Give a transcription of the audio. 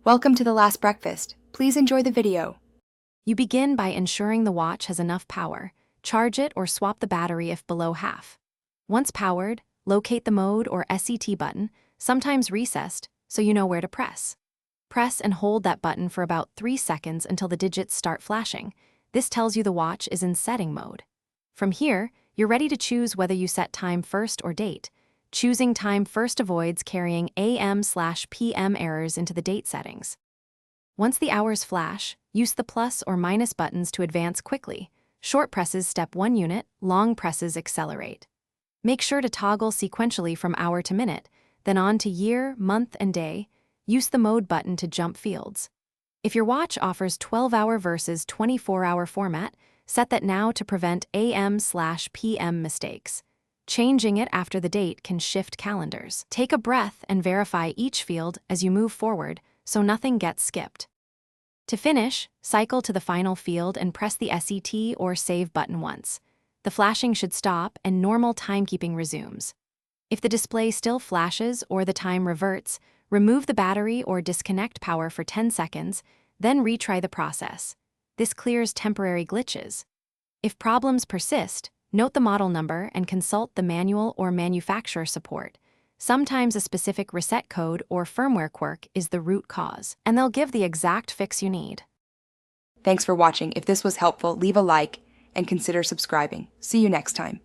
Welcome to The Last Breakfast. Please enjoy the video. You begin by ensuring the watch has enough power. Charge it or swap the battery if below half. Once powered, locate the mode or SET button, sometimes recessed, so you know where to press. Press and hold that button for about 3 seconds until the digits start flashing. This tells you the watch is in setting mode. From here, you're ready to choose whether you set time first or date. Choosing time first avoids carrying AM/PM errors into the date settings. Once the hours flash, use the plus or minus buttons to advance quickly. Short presses step 1 unit, long presses accelerate. Make sure to toggle sequentially from hour to minute, then on to year, month, and day. Use the mode button to jump fields. If your watch offers 12-hour versus 24-hour format, set that now to prevent AM/PM mistakes. Changing it after the date can shift calendars. Take a breath and verify each field as you move forward so nothing gets skipped. To finish, cycle to the final field and press the SET or Save button once. The flashing should stop and normal timekeeping resumes. If the display still flashes or the time reverts, remove the battery or disconnect power for 10 seconds, then retry the process. This clears temporary glitches. If problems persist, note the model number and consult the manual or manufacturer support. Sometimes a specific reset code or firmware quirk is the root cause, and they'll give the exact fix you need. Thanks for watching. If this was helpful, leave a like and consider subscribing. See you next time.